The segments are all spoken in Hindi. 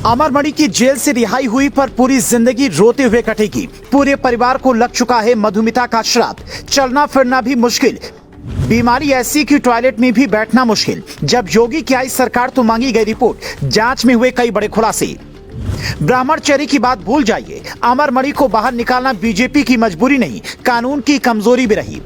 अमरमणि की जेल से रिहाई हुई पर पूरी जिंदगी रोते हुए कटेगी। पूरे परिवार को लग चुका है मधुमिता का श्राप। चलना फिरना भी मुश्किल, बीमारी ऐसी कि टॉयलेट में भी बैठना मुश्किल। जब योगी की आई सरकार तो मांगी गई रिपोर्ट, जांच में हुए कई बड़े खुलासे। ब्राह्मणचर्य की बात भूल जाइए, अमरमणि को बाहर निकालना बीजेपी की मजबूरी नहीं, कानून की कमजोरी भी रही।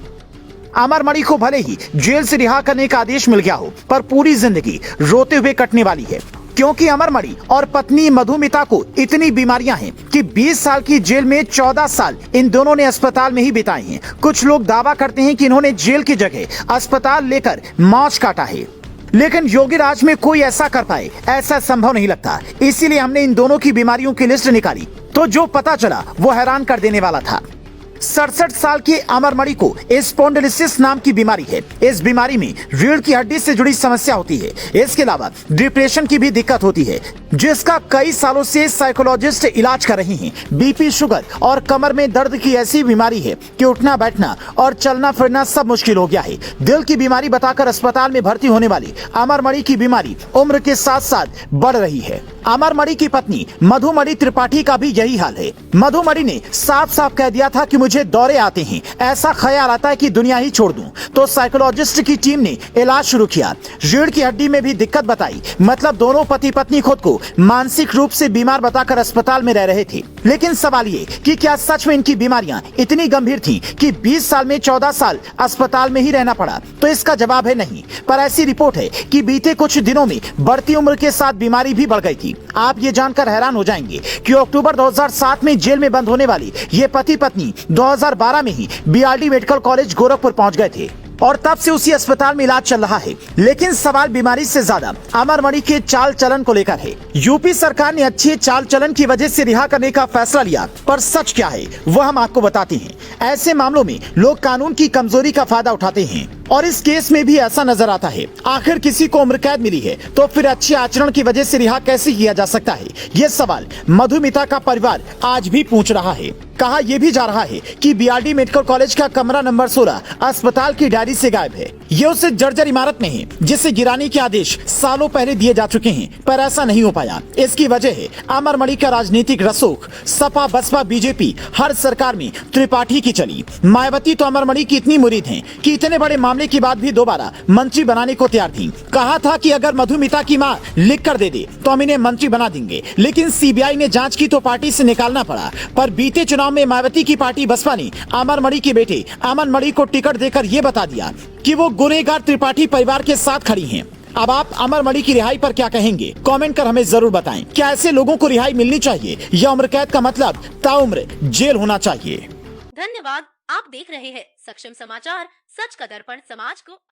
अमरमणि को भले ही जेल से रिहा करने का आदेश मिल गया हो, पर पूरी जिंदगी रोते हुए कटने वाली है, क्योंकि अमरमणि और पत्नी मधुमिता को इतनी बीमारियां हैं कि 20 साल की जेल में 14 साल इन दोनों ने अस्पताल में ही बिताए हैं। कुछ लोग दावा करते हैं कि इन्होंने जेल की जगह अस्पताल लेकर मौज काटा है, लेकिन योगी राज में कोई ऐसा कर पाए, ऐसा संभव नहीं लगता। इसीलिए हमने इन दोनों की बीमारियों की लिस्ट निकाली, तो जो पता चला वो हैरान कर देने वाला था। 67 साल के अमरमणि को स्पॉन्डिलोसिस नाम की बीमारी है। इस बीमारी में रीढ़ की हड्डी से जुड़ी समस्या होती है। इसके अलावा डिप्रेशन की भी दिक्कत होती है, जिसका कई सालों से साइकोलॉजिस्ट इलाज कर रही हैं। बीपी, शुगर और कमर में दर्द की ऐसी बीमारी है कि उठना बैठना और चलना फिरना सब मुश्किल हो गया है। दिल की बीमारी बताकर अस्पताल में भर्ती होने वाली अमरमणि की बीमारी उम्र के साथ साथ बढ़ रही है। अमरमणि की पत्नी मधुमणि त्रिपाठी का भी यही हाल है। मधुमणि ने साफ साफ कह दिया था कि मुझे दौरे आते हैं, ऐसा ख्याल आता है कि दुनिया ही छोड़ दूं। तो साइकोलॉजिस्ट की टीम ने इलाज शुरू किया। रीढ़ की हड्डी में भी दिक्कत बताई, मतलब दोनों पति पत्नी खुद को मानसिक रूप से बीमार बताकर अस्पताल में रह रहे थे। लेकिन सवाल ये कि क्या सच में इनकी बीमारियां इतनी गंभीर थी कि 20 साल में 14 साल अस्पताल में ही रहना पड़ा? तो इसका जवाब है नहीं, पर ऐसी रिपोर्ट है कि बीते कुछ दिनों में बढ़ती उम्र के साथ बीमारी भी बढ़ गई थी। आप ये जानकर हैरान हो जाएंगे कि अक्टूबर 2007 में जेल में बंद होने वाली ये पति पत्नी 2012 में ही बीआरडी मेडिकल कॉलेज गोरखपुर पहुंच गए थे और तब से उसी अस्पताल में इलाज चल रहा है। लेकिन सवाल बीमारी से ज्यादा अमरमणि के चाल चलन को लेकर है। यूपी सरकार ने अच्छे चाल चलन की वजह से रिहा करने का फैसला लिया, पर सच क्या है वह हम आपको बताते हैं। ऐसे मामलों में लोग कानून की कमजोरी का फायदा उठाते हैं और इस केस में भी ऐसा नजर आता है। आखिर किसी को उम्र कैद मिली है तो फिर अच्छे आचरण की वजह से रिहा कैसे किया जा सकता है? ये सवाल मधुमिता का परिवार आज भी पूछ रहा है। कहा यह भी जा रहा है कि बीआरडी मेडिकल कॉलेज का कमरा नंबर 16 अस्पताल की डायरी से गायब है। ये उस जर्जर इमारत में है जिसे गिराने के आदेश सालों पहले दिए जा चुके हैं, पर ऐसा नहीं हो पाया। इसकी वजह है अमरमणि का राजनीतिक रसूख। सपा, बसपा, बीजेपी हर सरकार में त्रिपाठी की चली। मायावती तो अमरमणि की इतनी मुरीद हैं कि इतने बड़े मामले के बाद भी दोबारा मंत्री बनाने को तैयार थी। कहा था कि अगर मधुमिता की मां लिख कर दे दे तो हम इन्हें मंत्री बना देंगे, लेकिन सीबीआई ने जांच की तो पार्टी से निकालना पड़ा। पर बीते चुनाव में मायावती की पार्टी बसपा ने अमरमणि के बेटे अमरमणि को टिकट देकर यह बता दिया कि वो गुनहगार त्रिपाठी परिवार के साथ खड़ी हैं। अब आप अमरमणि की रिहाई पर क्या कहेंगे? कमेंट कर हमें जरूर बताएं। क्या ऐसे लोगों को रिहाई मिलनी चाहिए या उम्र कैद का मतलब ताउम्र जेल होना चाहिए? धन्यवाद। आप देख रहे हैं सक्षम समाचार, सच का दर्पण समाज को